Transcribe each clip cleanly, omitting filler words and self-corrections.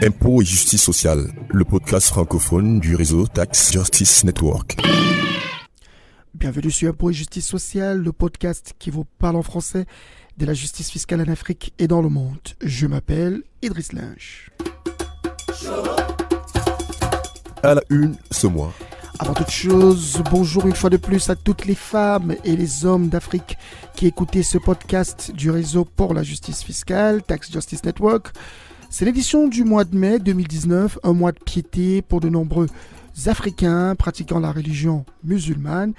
Impôts et justice sociale, le podcast francophone du réseau Tax Justice Network. Bienvenue sur Impôts et justice sociale, le podcast qui vous parle en français de la justice fiscale en Afrique et dans le monde. Je m'appelle Idriss Linge. À la une ce mois. Avant toute chose, bonjour une fois de plus à toutes les femmes et les hommes d'Afrique qui écoutaient ce podcast du réseau pour la justice fiscale, Tax Justice Network. C'est l'édition du mois de mai 2019, un mois de piété pour de nombreux Africains pratiquant la religion musulmane.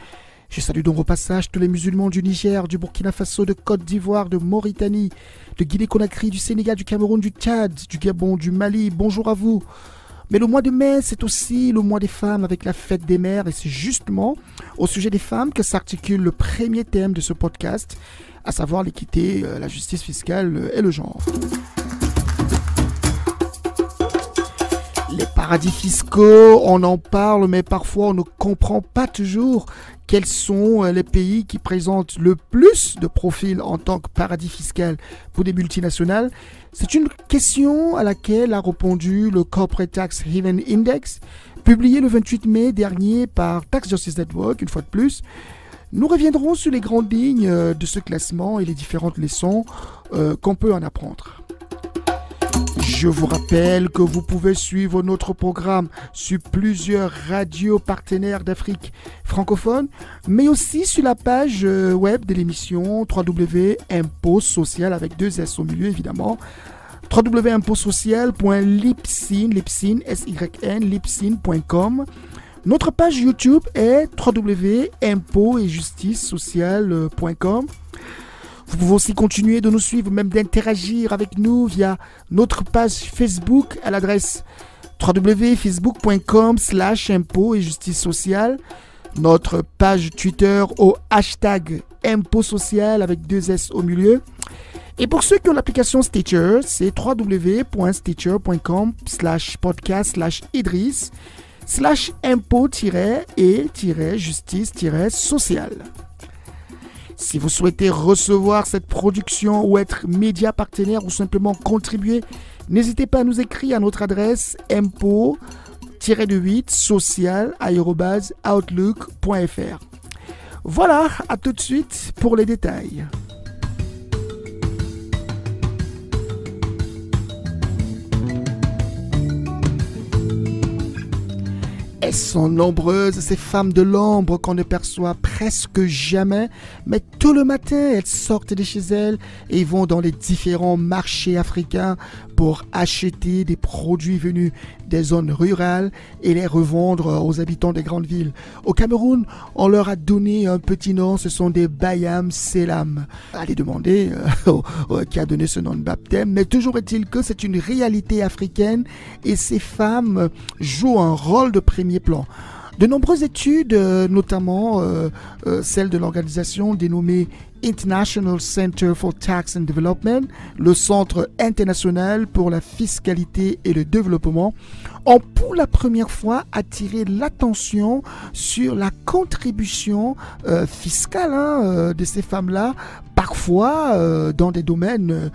Je salue donc au passage tous les musulmans du Niger, du Burkina Faso, de Côte d'Ivoire, de Mauritanie, de Guinée-Conakry, du Sénégal, du Cameroun, du Tchad, du Gabon, du Mali. Bonjour à vous. Mais le mois de mai, c'est aussi le mois des femmes avec la fête des mères. Et c'est justement au sujet des femmes que s'articule le premier thème de ce podcast, à savoir l'équité, la justice fiscale et le genre. Les paradis fiscaux, on en parle, mais parfois on ne comprend pas toujours quels sont les pays qui présentent le plus de profils en tant que paradis fiscal pour des multinationales. C'est une question à laquelle a répondu le Corporate Tax Haven Index, publié le 28 mai dernier par Tax Justice Network, une fois de plus. Nous reviendrons sur les grandes lignes de ce classement et les différentes leçons qu'on peut en apprendre. Je vous rappelle que vous pouvez suivre notre programme sur plusieurs radios partenaires d'Afrique francophone, mais aussi sur la page web de l'émission www.impotsocial avec 2 S au milieu évidemment, www.lipsyn.com. Notre page YouTube est www.impotsetjusticesociale.com. Vous pouvez aussi continuer de nous suivre, même d'interagir avec nous via notre page Facebook à l'adresse www.facebook.com/impôts et justice sociale, notre page Twitter au hashtag impôts social avec 2 S au milieu. Et pour ceux qui ont l'application Stitcher, c'est www.stitcher.com/idriss/impôts-et-justice-social. Si vous souhaitez recevoir cette production ou être média partenaire ou simplement contribuer, n'hésitez pas à nous écrire à notre adresse impôts-social@outlook.fr. Voilà, à tout de suite pour les détails. Elles sont nombreuses, ces femmes de l'ombre qu'on ne perçoit presque jamais, mais tout le matin, elles sortent de chez elles et vont dans les différents marchés africains pour acheter des produits venus des zones rurales et les revendre aux habitants des grandes villes. Au Cameroun, on leur a donné un petit nom, ce sont des Bayam Selam. Allez demander qui a donné ce nom de baptême, mais toujours est-il que c'est une réalité africaine et ces femmes jouent un rôle de premier plan. De nombreuses études, notamment celle de l'organisation dénommée International Center for Tax and Development, le Centre international pour la fiscalité et le développement, ont pour la première fois attiré l'attention sur la contribution fiscale de ces femmes-là, parfois dans des domaines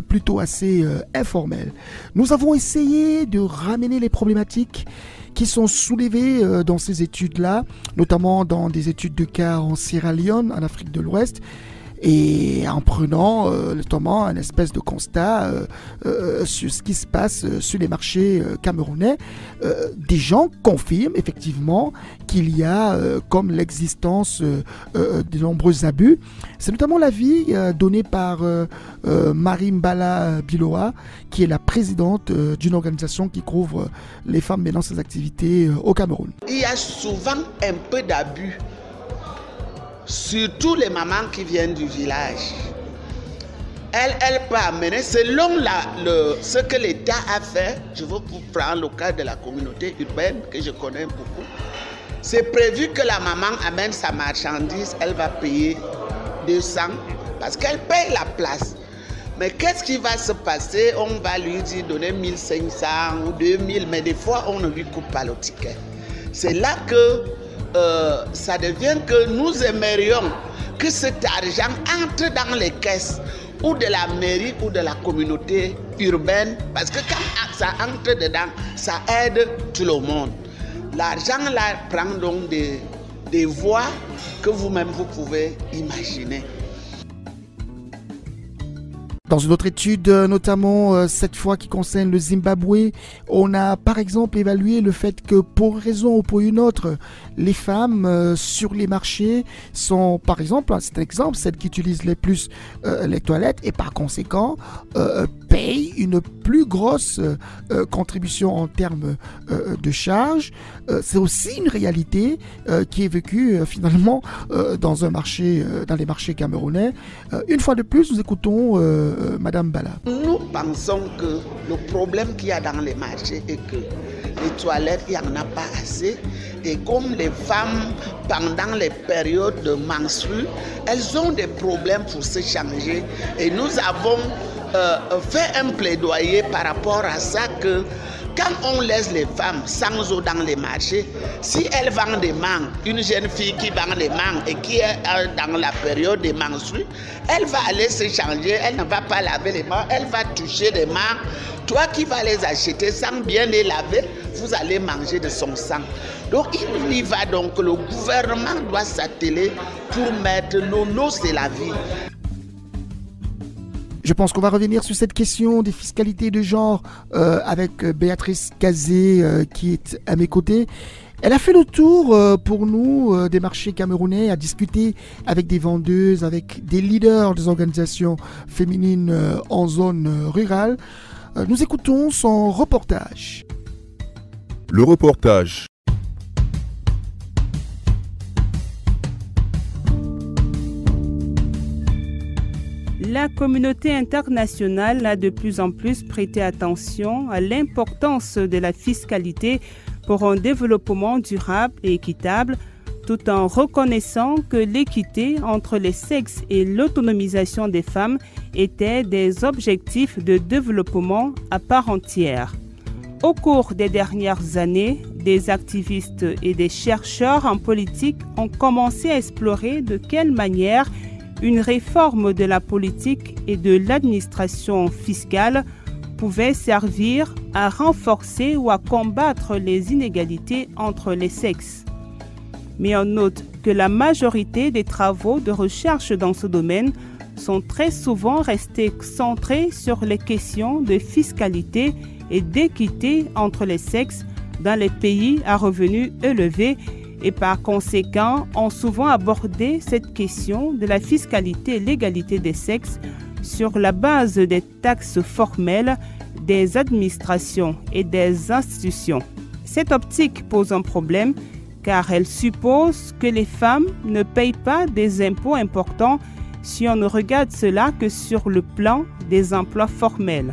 plutôt assez informels. Nous avons essayé de ramener les problématiques qui sont soulevées dans ces études-là, notamment dans des études de cas en Sierra Leone, en Afrique de l'Ouest, et en prenant notamment un espèce de constat sur ce qui se passe sur les marchés camerounais. Des gens confirment effectivement qu'il y a comme l'existence de nombreux abus. C'est notamment l'avis donné par Marimbala Biloa, qui est la présidente d'une organisation qui couvre les femmes menant ses activités au Cameroun. Il y a souvent un peu d'abus. Surtout les mamans qui viennent du village. Elle peut amener, selon ce que l'État a fait, je veux prendre le cas de la communauté urbaine que je connais beaucoup, c'est prévu que la maman amène sa marchandise, elle va payer 200 parce qu'elle paye la place. Mais qu'est-ce qui va se passer? On va lui dire donner 1500 ou 2000, mais des fois on ne lui coupe pas le ticket. C'est là que ça devient que nous aimerions que cet argent entre dans les caisses ou de la mairie ou de la communauté urbaine, parce que quand ça entre dedans, ça aide tout le monde. L'argent là prend donc des voies que vous-même vous pouvez imaginer. Dans une autre étude, notamment cette fois qui concerne le Zimbabwe, on a par exemple évalué le fait que pour une raison ou pour une autre, les femmes sur les marchés sont, par exemple, c'est un exemple, celles qui utilisent les plus les toilettes et par conséquent payent une plus grosse contribution en termes de charges. C'est aussi une réalité qui est vécue finalement dans les marchés camerounais. Une fois de plus, nous écoutons Madame Bala. Nous pensons que le problème qu'il y a dans les marchés est que les toilettes, il n'y en a pas assez. Et comme les femmes, pendant les périodes de menstrues, elles ont des problèmes pour se changer. Et nous avons fait un plaidoyer par rapport à ça que quand on laisse les femmes sans eau dans les marchés, si elles vendent des mangues, une jeune fille qui vend des mangues et qui est dans la période des menstrues, elle va aller se changer, elle ne va pas laver les mains, elle va toucher des mangues. Toi qui vas les acheter sans bien les laver, vous allez manger de son sang. Donc il y va donc, le gouvernement doit s'atteler pour mettre l'eau, c'est la vie. Je pense qu'on va revenir sur cette question des fiscalités de genre avec Béatrice Kazé qui est à mes côtés. Elle a fait le tour pour nous des marchés camerounais, a discuté avec des vendeuses, avec des leaders des organisations féminines en zone rurale. Nous écoutons son reportage. Le reportage. La communauté internationale a de plus en plus prêté attention à l'importance de la fiscalité pour un développement durable et équitable, tout en reconnaissant que l'équité entre les sexes et l'autonomisation des femmes étaient des objectifs de développement à part entière. Au cours des dernières années, des activistes et des chercheurs en politique ont commencé à explorer de quelle manière une réforme de la politique et de l'administration fiscale pouvait servir à renforcer ou à combattre les inégalités entre les sexes. Mais on note que la majorité des travaux de recherche dans ce domaine sont très souvent restés centrés sur les questions de fiscalité et d'équité entre les sexes dans les pays à revenus élevés et par conséquent ont souvent abordé cette question de la fiscalité et l'égalité des sexes sur la base des taxes formelles, des administrations et des institutions. Cette optique pose un problème car elle suppose que les femmes ne payent pas des impôts importants si on ne regarde cela que sur le plan des emplois formels,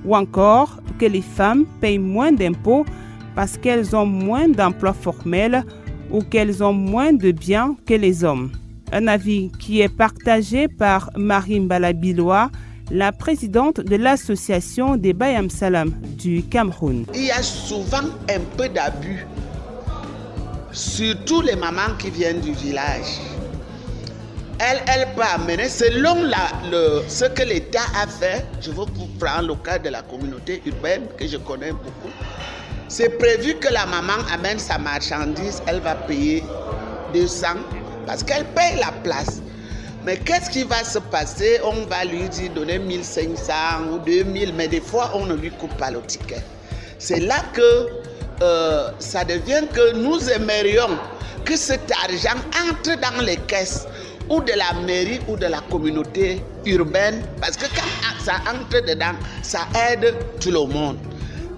ou encore que les femmes payent moins d'impôts parce qu'elles ont moins d'emplois formels ou qu'elles ont moins de biens que les hommes. Un avis qui est partagé par Marie Mbala Biloa, la présidente de l'association des Bayam Salam du Cameroun. Il y a souvent un peu d'abus, surtout les mamans qui viennent du village. Elle peut amener, selon ce que l'État a fait, je veux prendre le cas de la communauté urbaine que je connais beaucoup. C'est prévu que la maman amène sa marchandise, elle va payer 200 parce qu'elle paye la place. Mais qu'est-ce qui va se passer? On va lui dire donner 1500 ou 2000, mais des fois on ne lui coupe pas le ticket. C'est là que ça devient que nous aimerions que cet argent entre dans les caisses ou de la mairie ou de la communauté urbaine, parce que quand ça entre dedans, ça aide tout le monde.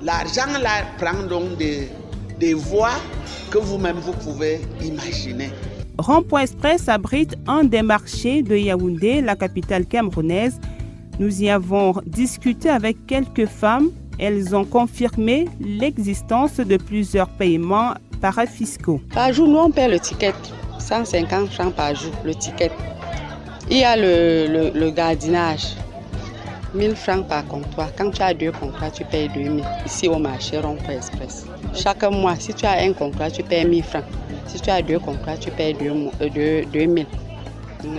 L'argent là prend donc des voies que vous-même vous pouvez imaginer. Rond-Point Express abrite un des marchés de Yaoundé, la capitale camerounaise. Nous y avons discuté avec quelques femmes. Elles ont confirmé l'existence de plusieurs paiements parafiscaux. Par jour, nous on paie le ticket, 150 francs par jour, le ticket. Il y a le gardinage. 1000 francs par comptoir. Quand tu as 2 comptoirs, tu payes 2000. Ici au marché Rond-Point Express. Chaque mois, si tu as un comptoir, tu payes 1000 francs. Si tu as 2 comptoirs, tu payes 2000.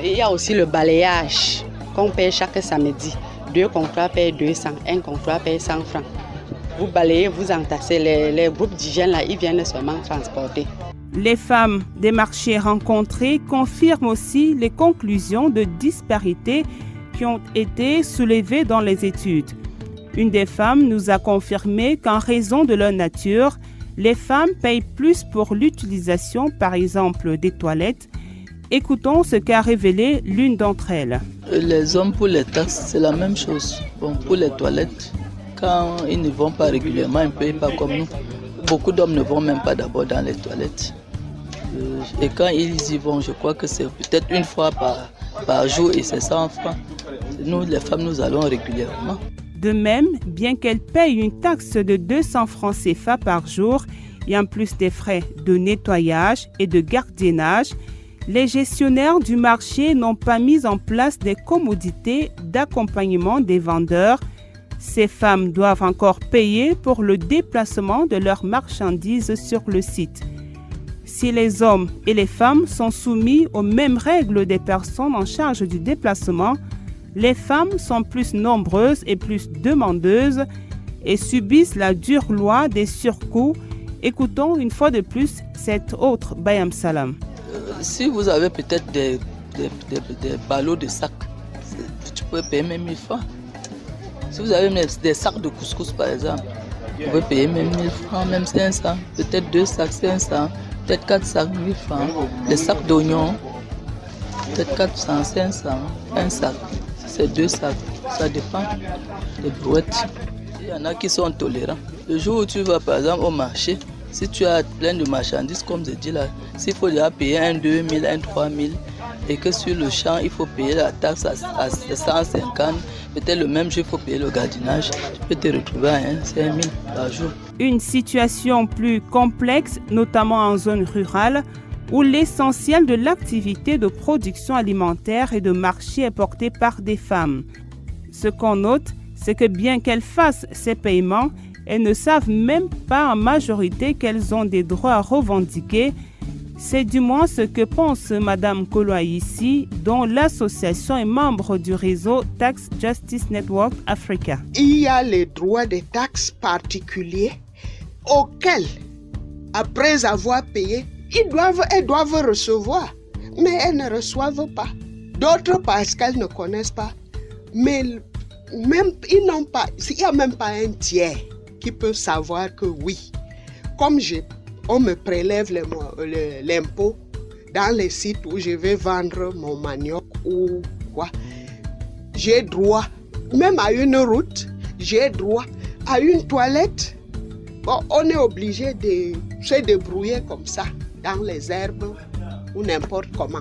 Il y a aussi le balayage. qu'on paye chaque samedi. 2 comptoirs payent 200, un comptoir paye 100 francs. Vous balayez, vous entassez, les groupes d'hygiène là, ils viennent seulement transporter. Les femmes des marchés rencontrés confirment aussi les conclusions de disparités qui ont été soulevées dans les études. Une des femmes nous a confirmé qu'en raison de leur nature, les femmes payent plus pour l'utilisation, par exemple, des toilettes. Écoutons ce qu'a révélé l'une d'entre elles. Les hommes, pour les taxes, c'est la même chose. Bon, pour les toilettes, quand ils ne vont pas régulièrement, ils ne payent pas comme nous. Beaucoup d'hommes ne vont même pas d'abord dans les toilettes. Et quand ils y vont, je crois que c'est peut-être une fois par jour et c'est 100 francs. Nous, les femmes, nous allons régulièrement. De même, bien qu'elles payent une taxe de 200 francs CFA par jour, et en plus des frais de nettoyage et de gardiennage, les gestionnaires du marché n'ont pas mis en place des commodités d'accompagnement des vendeurs. Ces femmes doivent encore payer pour le déplacement de leurs marchandises sur le site. Si les hommes et les femmes sont soumis aux mêmes règles des personnes en charge du déplacement, les femmes sont plus nombreuses et plus demandeuses et subissent la dure loi des surcoûts. Écoutons une fois de plus cette autre Bayam Salam. Si vous avez peut-être des ballots de sacs, tu peux payer même 1000 francs. Si vous avez des sacs de couscous par exemple, vous pouvez payer même 1000 francs, même 500, peut-être 2 sacs 500, peut-être 4 sacs 1000 francs. Des sacs d'oignons, peut-être 400, 500, un sac. C'est 2 sacs, ça dépend des brouettes. Il y en a qui sont tolérants. Le jour où tu vas par exemple au marché, si tu as plein de marchandises, comme je dis là, s'il faut déjà payer un 2000, un 3000, et que sur le champ, il faut payer la taxe à 150, peut-être le même jour, il faut payer le gardiennage, tu peux te retrouver à 5000 par jour. Une situation plus complexe, notamment en zone rurale, où l'essentiel de l'activité de production alimentaire et de marché est porté par des femmes. Ce qu'on note, c'est que bien qu'elles fassent ces paiements, elles ne savent même pas en majorité qu'elles ont des droits à revendiquer. C'est du moins ce que pense Mme Koloaïssi, dont l'association est membre du réseau Tax Justice Network Africa. Il y a les droits des taxes particuliers auxquels, après avoir payé, elles doivent recevoir, mais elles ne reçoivent pas. D'autres parce qu'elles ne connaissent pas. Mais même, ils n'ont pas, il n'y a même pas un tiers qui peut savoir que oui, comme on me prélève l'impôt dans les sites où je vais vendre mon manioc ou quoi, j'ai droit, même à une route, j'ai droit à une toilette. Bon, on est obligé de se débrouiller comme ça, dans les herbes ou n'importe comment.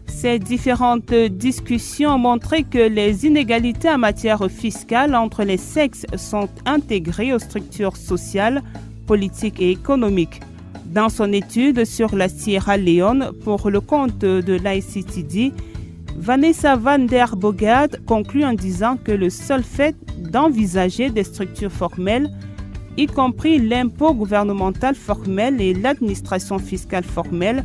Ces différentes discussions ont montré que les inégalités en matière fiscale entre les sexes sont intégrées aux structures sociales, politiques et économiques. Dans son étude sur la Sierra Leone pour le compte de l'ICTD, Vanessa van der Bogad conclut en disant que le seul fait d'envisager des structures formelles, y compris l'impôt gouvernemental formel et l'administration fiscale formelle,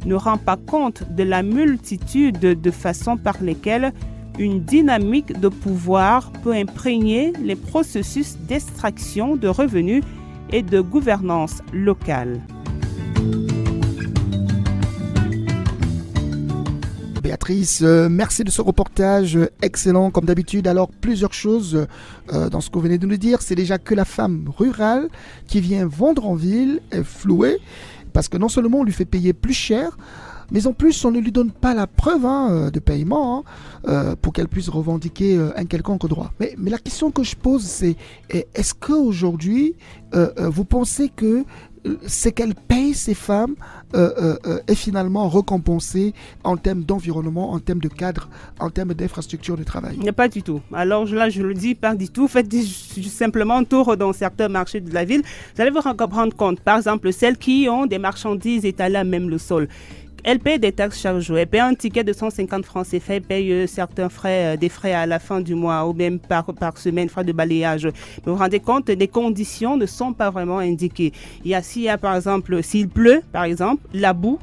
ne rend pas compte de la multitude de façons par lesquelles une dynamique de pouvoir peut imprégner les processus d'extraction de revenus et de gouvernance locale. Béatrice, merci de ce reportage excellent comme d'habitude. Alors plusieurs choses dans ce que vous venez de nous dire. C'est déjà que la femme rurale qui vient vendre en ville est flouée parce que non seulement on lui fait payer plus cher, mais en plus on ne lui donne pas la preuve de paiement pour qu'elle puisse revendiquer un quelconque droit. Mais la question que je pose, c'est est-ce qu'aujourd'hui vous pensez que ce qu'elles payent, ces femmes, est finalement récompensé en termes d'environnement, en termes de cadre, en termes d'infrastructure de travail? Pas du tout. Alors là, je le dis pas du tout. Faites simplement un tour dans certains marchés de la ville. Vous allez vous rendre compte, par exemple, celles qui ont des marchandises étalées à même le sol. Elle paye des taxes chaque jour. Elle paye un ticket de 150 francs CFA. Elle paye certains frais, des frais à la fin du mois ou même par semaine, frais de balayage. Vous vous rendez compte, les conditions ne sont pas vraiment indiquées. S'il y a par exemple, s'il pleut, par exemple, la boue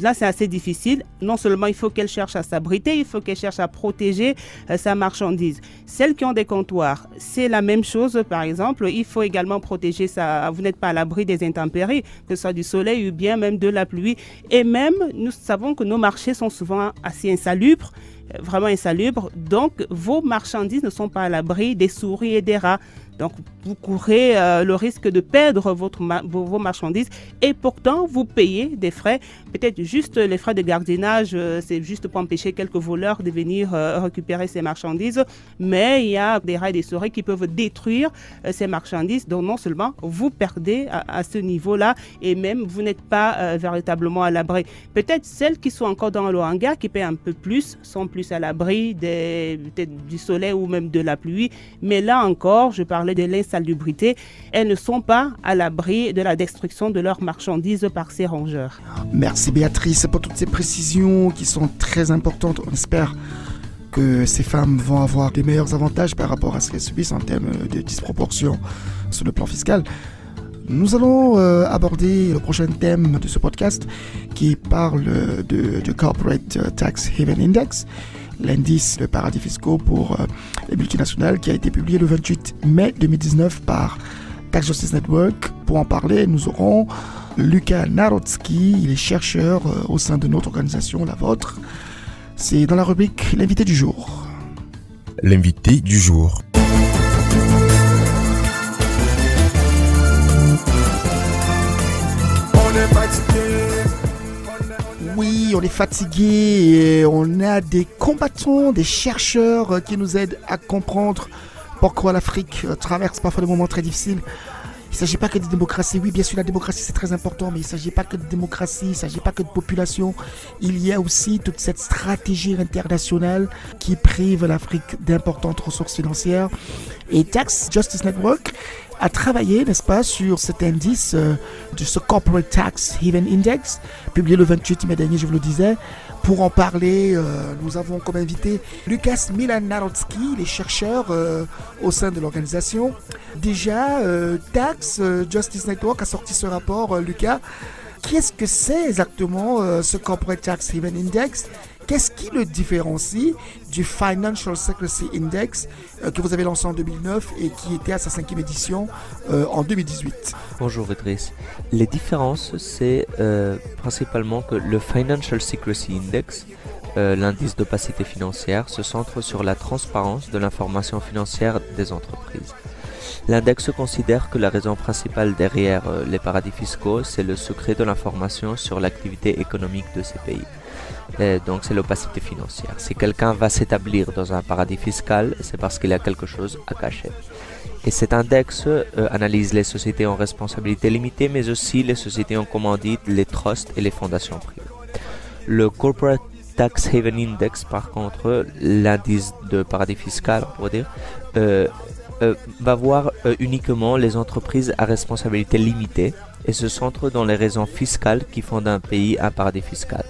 là, c'est assez difficile. Non seulement il faut qu'elle cherche à s'abriter, il faut qu'elle cherche à protéger sa marchandise. Celles qui ont des comptoirs, c'est la même chose, par exemple. Il faut également protéger vous n'êtes pas à l'abri des intempéries, que ce soit du soleil ou bien même de la pluie. Et même, nous savons que nos marchés sont souvent assez insalubres, vraiment insalubres. Donc, vos marchandises ne sont pas à l'abri des souris et des rats. Donc, vous courez le risque de perdre vos marchandises et pourtant, vous payez des frais. Peut-être juste les frais de gardiennage, c'est juste pour empêcher quelques voleurs de venir récupérer ces marchandises. Mais il y a des rats et des souris qui peuvent détruire ces marchandises. Donc, non seulement vous perdez à ce niveau-là et même vous n'êtes pas véritablement à l'abri. Peut-être celles qui sont encore dans le hangar, qui paient un peu plus, sont plus à l'abri peut-être du soleil ou même de la pluie. Mais là encore, je parlais de l'insalubrité, elles ne sont pas à l'abri de la destruction de leurs marchandises par ces rongeurs. Merci Béatrice pour toutes ces précisions qui sont très importantes. On espère que ces femmes vont avoir des meilleurs avantages par rapport à ce qu'elles subissent en termes de disproportion sur le plan fiscal. Nous allons aborder le prochain thème de ce podcast qui parle de Corporate Tax Haven Index, l'indice de paradis fiscaux pour les multinationales qui a été publié le 28 mai 2019 par Tax Justice Network. Pour en parler, nous aurons Luka Narodski, il est chercheur au sein de notre organisation, la vôtre. C'est dans la rubrique l'invité du jour. L'invité du jour. Oui, on est fatigué et on a des combattants, des chercheurs qui nous aident à comprendre pourquoi l'Afrique traverse parfois des moments très difficiles. Il ne s'agit pas que de démocratie. Oui, bien sûr, la démocratie, c'est très important, mais il ne s'agit pas que de démocratie, il ne s'agit pas que de population. Il y a aussi toute cette stratégie internationale qui prive l'Afrique d'importantes ressources financières. Et Tax Justice Network a travaillé, n'est-ce pas, sur cet indice de ce Corporate Tax Haven Index, publié le 28 mai dernier, je vous le disais. Pour en parler, nous avons comme invité Lukas Narodski, les chercheurs au sein de l'organisation. Déjà, Tax Justice Network a sorti ce rapport, Lucas. Qu'est-ce que c'est exactement ce Corporate Tax Haven Index ? Qu'est-ce qui le différencie du Financial Secrecy Index que vous avez lancé en 2009 et qui était à sa 5e édition en 2018 ? Bonjour Idriss. Les différences, c'est principalement que le Financial Secrecy Index, l'indice d'opacité financière, se centre sur la transparence de l'information financière des entreprises. L'index considère que la raison principale derrière les paradis fiscaux, c'est le secret de l'information sur l'activité économique de ces pays. Donc c'est l'opacité financière. Si quelqu'un va s'établir dans un paradis fiscal, c'est parce qu'il a quelque chose à cacher. Et cet index analyse les sociétés en responsabilité limitée, mais aussi les sociétés en commandite, les trusts et les fondations privées. Le Corporate Tax Haven Index, par contre, l'indice de paradis fiscal, on pourrait dire, va voir uniquement les entreprises à responsabilité limitée et se centre dans les raisons fiscales qui font d'un pays un paradis fiscal.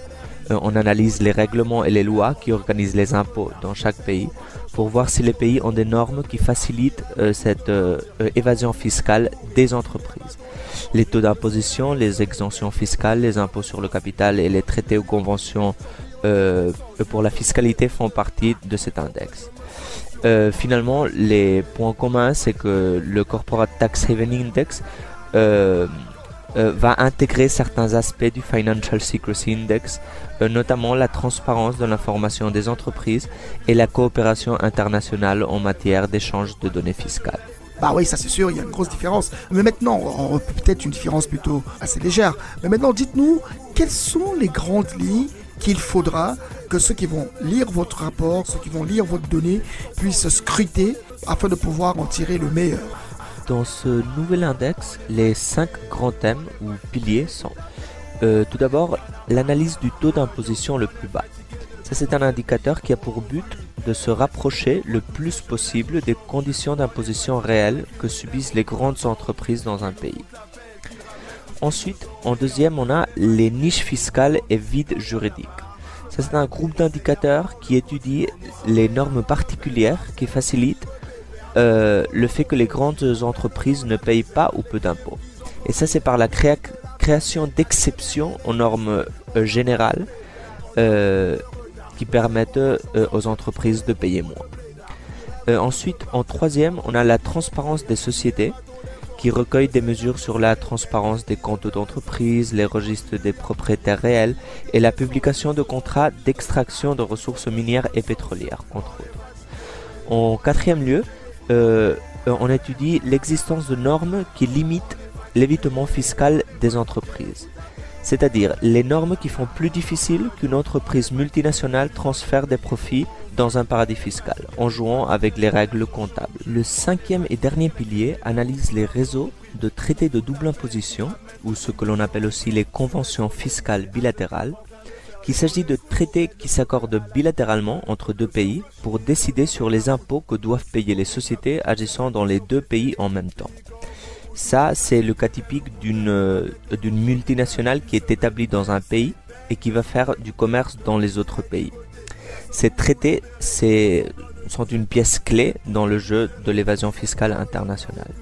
On analyse les règlements et les lois qui organisent les impôts dans chaque pays pour voir si les pays ont des normes qui facilitent cette évasion fiscale des entreprises. Les taux d'imposition, les exemptions fiscales, les impôts sur le capital et les traités ou conventions pour la fiscalité font partie de cet index. Finalement, les points communs, c'est que le Corporate Tax Haven Index va intégrer certains aspects du Financial Secrecy Index, notamment la transparence de l'information des entreprises et la coopération internationale en matière d'échange de données fiscales. Bah oui, ça c'est sûr, il y a une grosse différence. Mais maintenant, peut-être une différence plutôt assez légère. Mais maintenant, dites-nous, quelles sont les grandes lignes qu'il faudra que ceux qui vont lire votre rapport, ceux qui vont lire votre donnée, puissent scruter afin de pouvoir en tirer le meilleur? Dans ce nouvel index, les 5 grands thèmes ou piliers sont tout d'abord l'analyse du taux d'imposition le plus bas. Ça, c'est un indicateur qui a pour but de se rapprocher le plus possible des conditions d'imposition réelles que subissent les grandes entreprises dans un pays. Ensuite, en deuxième, on a les niches fiscales et vides juridiques. Ça, c'est un groupe d'indicateurs qui étudie les normes particulières qui facilitent le fait que les grandes entreprises ne payent pas ou peu d'impôts. Et ça, c'est par la création création d'exceptions aux normes générales qui permettent aux entreprises de payer moins. Ensuite, en troisième, on a la transparence des sociétés qui recueille des mesures sur la transparence des comptes d'entreprise, les registres des propriétaires réels et la publication de contrats d'extraction de ressources minières et pétrolières, entre autres. En quatrième lieu, on étudie l'existence de normes qui limitent l'évitement fiscal des entreprises, c'est-à-dire les normes qui font plus difficile qu'une entreprise multinationale transfère des profits dans un paradis fiscal, en jouant avec les règles comptables. Le cinquième et dernier pilier analyse les réseaux de traités de double imposition, ou ce que l'on appelle aussi les conventions fiscales bilatérales, qu'il s'agit de traités qui s'accordent bilatéralement entre deux pays pour décider sur les impôts que doivent payer les sociétés agissant dans les deux pays en même temps. Ça, c'est le cas typique d'une multinationale qui est établie dans un pays et qui va faire du commerce dans les autres pays. Ces traités sont une pièce clé dans le jeu de l'évasion fiscale internationale.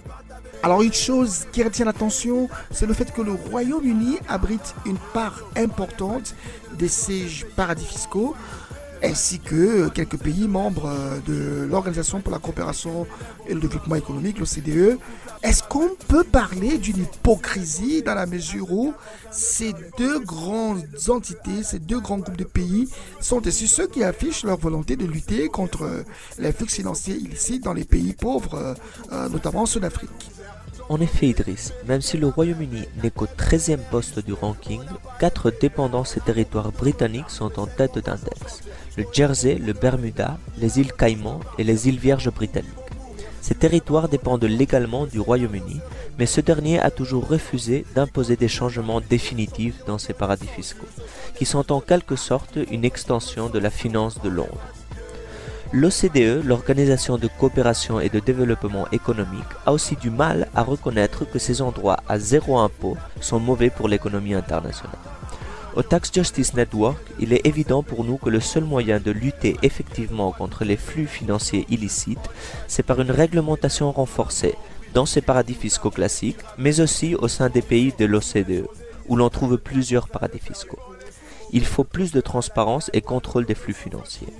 Alors une chose qui retient l'attention, c'est le fait que le Royaume-Uni abrite une part importante de ces paradis fiscaux, ainsi que quelques pays membres de l'Organisation pour la coopération et le développement économique, l'OCDE. Est-ce qu'on peut parler d'une hypocrisie dans la mesure où ces deux grandes entités, ces deux grands groupes de pays sont aussi ceux qui affichent leur volonté de lutter contre les flux financiers illicites dans les pays pauvres, notamment ceux d'Afrique? En effet, Idriss, même si le Royaume-Uni n'est qu'au 13e poste du ranking, 4 dépendances et territoires britanniques sont en tête d'index: le Jersey, le Bermuda, les îles Caïmans et les îles Vierges britanniques. Ces territoires dépendent légalement du Royaume-Uni, mais ce dernier a toujours refusé d'imposer des changements définitifs dans ces paradis fiscaux, qui sont en quelque sorte une extension de la finance de Londres. L'OCDE, l'Organisation de coopération et de développement économique, a aussi du mal à reconnaître que ces endroits à zéro impôt sont mauvais pour l'économie internationale. Au Tax Justice Network, il est évident pour nous que le seul moyen de lutter effectivement contre les flux financiers illicites, c'est par une réglementation renforcée dans ces paradis fiscaux classiques, mais aussi au sein des pays de l'OCDE, où l'on trouve plusieurs paradis fiscaux. Il faut plus de transparence et contrôle des flux financiers.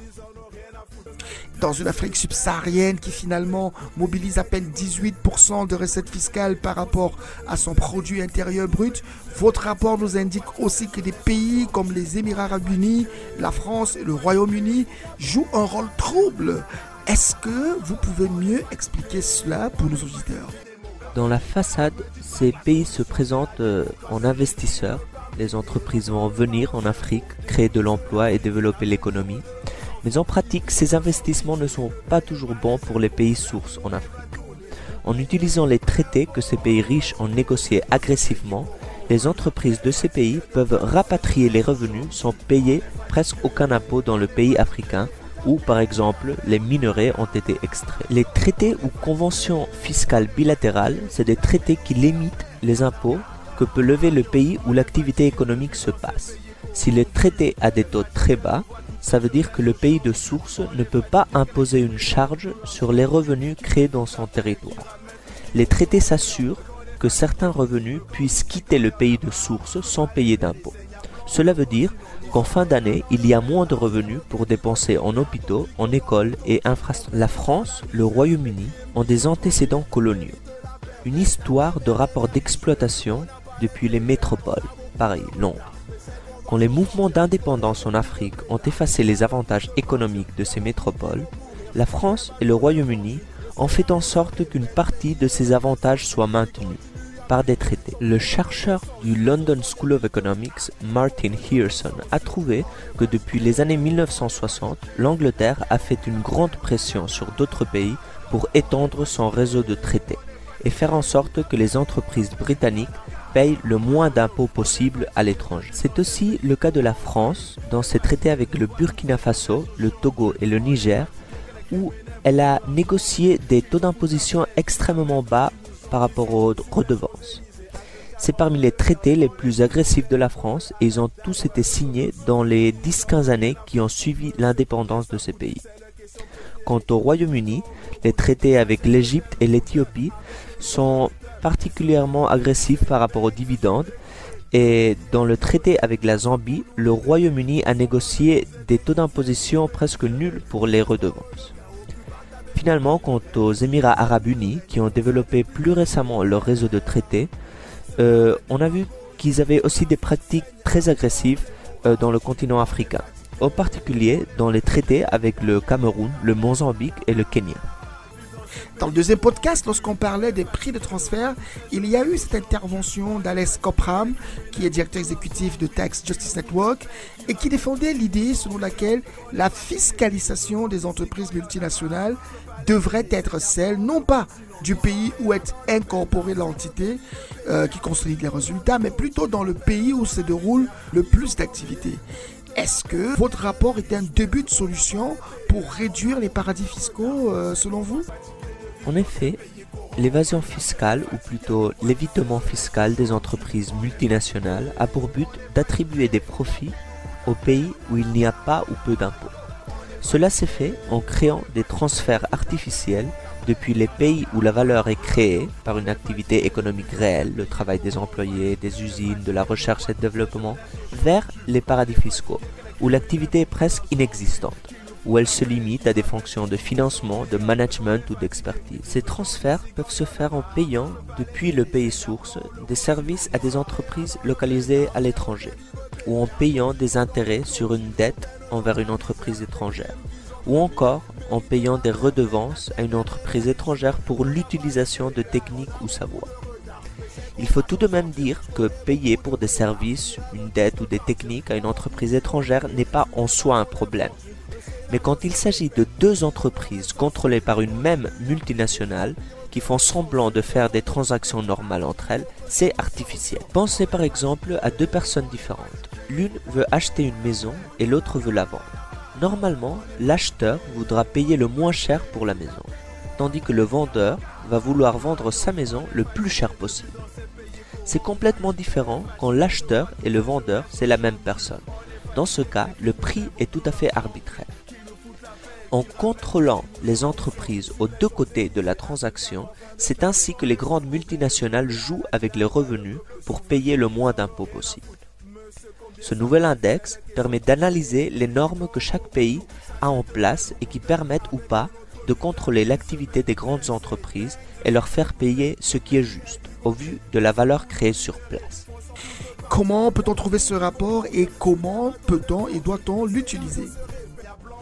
Dans une Afrique subsaharienne qui finalement mobilise à peine 18% de recettes fiscales par rapport à son produit intérieur brut, votre rapport nous indique aussi que des pays comme les Émirats arabes unis, la France et le Royaume-Uni jouent un rôle trouble. Est-ce que vous pouvez mieux expliquer cela pour nos auditeurs? Dans la façade, ces pays se présentent en investisseurs. Les entreprises vont venir en Afrique, créer de l'emploi et développer l'économie. Mais en pratique, ces investissements ne sont pas toujours bons pour les pays sources en Afrique. En utilisant les traités que ces pays riches ont négociés agressivement, les entreprises de ces pays peuvent rapatrier les revenus sans payer presque aucun impôt dans le pays africain où, par exemple, les minerais ont été extraits. Les traités ou conventions fiscales bilatérales, c'est des traités qui limitent les impôts que peut lever le pays où l'activité économique se passe. Si le traité a des taux très bas, ça veut dire que le pays de source ne peut pas imposer une charge sur les revenus créés dans son territoire. Les traités s'assurent que certains revenus puissent quitter le pays de source sans payer d'impôts. Cela veut dire qu'en fin d'année, il y a moins de revenus pour dépenser en hôpitaux, en écoles et infrastructures. La France, le Royaume-Uni ont des antécédents coloniaux. Une histoire de rapports d'exploitation depuis les métropoles, Paris, Londres. Quand les mouvements d'indépendance en Afrique ont effacé les avantages économiques de ces métropoles, la France et le Royaume-Uni ont fait en sorte qu'une partie de ces avantages soit maintenue par des traités. Le chercheur du London School of Economics, Martin Hearson, a trouvé que depuis les années 1960, l'Angleterre a fait une grande pression sur d'autres pays pour étendre son réseau de traités et faire en sorte que les entreprises britanniques paye le moins d'impôts possible à l'étranger. C'est aussi le cas de la France dans ses traités avec le Burkina Faso, le Togo et le Niger, où elle a négocié des taux d'imposition extrêmement bas par rapport aux redevances. C'est parmi les traités les plus agressifs de la France et ils ont tous été signés dans les 10-15 années qui ont suivi l'indépendance de ces pays. Quant au Royaume-Uni, les traités avec l'Égypte et l'Éthiopie sont particulièrement agressifs par rapport aux dividendes Et dans le traité avec la Zambie, le Royaume-Uni a négocié des taux d'imposition presque nuls pour les redevances. Finalement, quant aux Émirats arabes unis, qui ont développé plus récemment leur réseau de traités, on a vu qu'ils avaient aussi des pratiques très agressives dans le continent africain, en particulier dans les traités avec le Cameroun, le Mozambique et le Kenya. Dans le deuxième podcast, lorsqu'on parlait des prix de transfert, il y a eu cette intervention d'Alex Copram, qui est directeur exécutif de Tax Justice Network, et qui défendait l'idée selon laquelle la fiscalisation des entreprises multinationales devrait être celle, non pas du pays où est incorporée l'entité qui consolide les résultats, mais plutôt dans le pays où se déroule le plus d'activités. Est-ce que votre rapport est un début de solution pour réduire les paradis fiscaux selon vous ? En effet, l'évasion fiscale, ou plutôt l'évitement fiscal des entreprises multinationales, a pour but d'attribuer des profits aux pays où il n'y a pas ou peu d'impôts. Cela s'est fait en créant des transferts artificiels depuis les pays où la valeur est créée par une activité économique réelle, le travail des employés, des usines, de la recherche et de développement, vers les paradis fiscaux, où l'activité est presque inexistante, où elle se limite à des fonctions de financement, de management ou d'expertise. Ces transferts peuvent se faire en payant, depuis le pays source, des services à des entreprises localisées à l'étranger, ou en payant des intérêts sur une dette envers une entreprise étrangère, ou encore en payant des redevances à une entreprise étrangère pour l'utilisation de techniques ou savoirs. Il faut tout de même dire que payer pour des services, une dette ou des techniques à une entreprise étrangère n'est pas en soi un problème. Mais quand il s'agit de deux entreprises contrôlées par une même multinationale qui font semblant de faire des transactions normales entre elles, c'est artificiel. Pensez par exemple à deux personnes différentes. L'une veut acheter une maison et l'autre veut la vendre. Normalement, l'acheteur voudra payer le moins cher pour la maison, tandis que le vendeur va vouloir vendre sa maison le plus cher possible. C'est complètement différent quand l'acheteur et le vendeur, c'est la même personne. Dans ce cas, le prix est tout à fait arbitraire. En contrôlant les entreprises aux deux côtés de la transaction, c'est ainsi que les grandes multinationales jouent avec les revenus pour payer le moins d'impôts possible. Ce nouvel index permet d'analyser les normes que chaque pays a en place et qui permettent ou pas de contrôler l'activité des grandes entreprises et leur faire payer ce qui est juste, au vu de la valeur créée sur place. Comment peut-on trouver ce rapport et comment peut-on et doit-on l'utiliser ?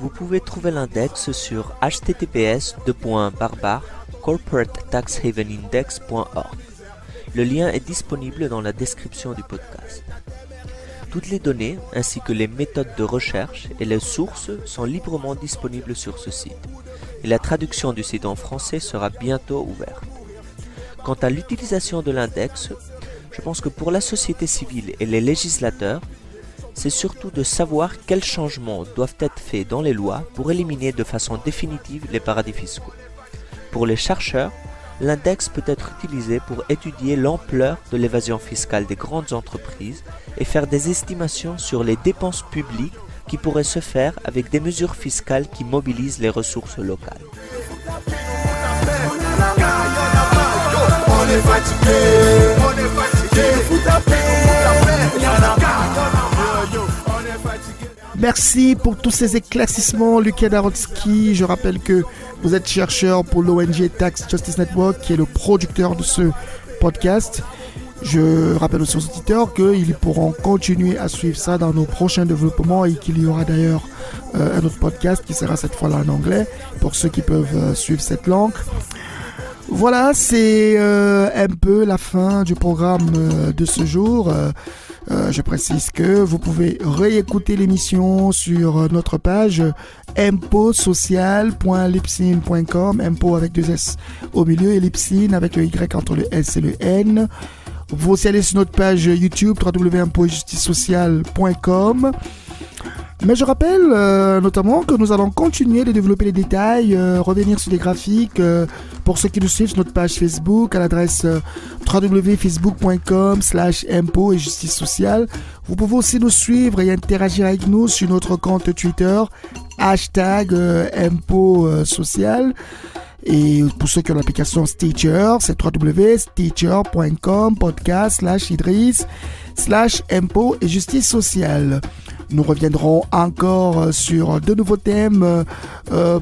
Vous pouvez trouver l'index sur https://corporatetaxhavenindex.org. Le lien est disponible dans la description du podcast. Toutes les données ainsi que les méthodes de recherche et les sources sont librement disponibles sur ce site. Et la traduction du site en français sera bientôt ouverte. Quant à l'utilisation de l'index, je pense que pour la société civile et les législateurs, c'est surtout de savoir quels changements doivent être faits dans les lois pour éliminer de façon définitive les paradis fiscaux. Pour les chercheurs, l'index peut être utilisé pour étudier l'ampleur de l'évasion fiscale des grandes entreprises et faire des estimations sur les dépenses publiques qui pourraient se faire avec des mesures fiscales qui mobilisent les ressources locales. Merci pour tous ces éclaircissements, Lucas Darotsky. Je rappelle que vous êtes chercheur pour l'ONG Tax Justice Network, qui est le producteur de ce podcast. Je rappelle aux auditeurs qu'ils pourront continuer à suivre ça dans nos prochains développements et qu'il y aura d'ailleurs un autre podcast qui sera cette fois-là en anglais pour ceux qui peuvent suivre cette langue. Voilà, c'est un peu la fin du programme de ce jour. Je précise que vous pouvez réécouter l'émission sur notre page impotsocial.libsyn.com, impo avec 2 S au milieu et Libsyn avec le Y entre le S et le N. Vous aussi allez sur notre page YouTube www.impotsocial.com. Mais je rappelle notamment que nous allons continuer de développer les détails, revenir sur les graphiques pour ceux qui nous suivent sur notre page Facebook à l'adresse www.facebook.com/impôt et justice sociale. Vous pouvez aussi nous suivre et interagir avec nous sur notre compte Twitter #impôt social. Et pour ceux qui ont l'application Stitcher, c'est www.stitcher.com podcast/Idriss/impôts et justice sociale. Nous reviendrons encore sur de nouveaux thèmes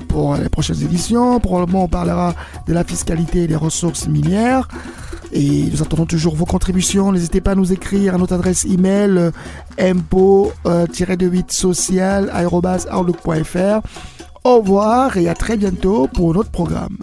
pour les prochaines éditions. Probablement on parlera de la fiscalité et des ressources minières. Et nous attendons toujours vos contributions. N'hésitez pas à nous écrire à notre adresse email impôts-social@outlook.fr. Au revoir et à très bientôt pour notre programme.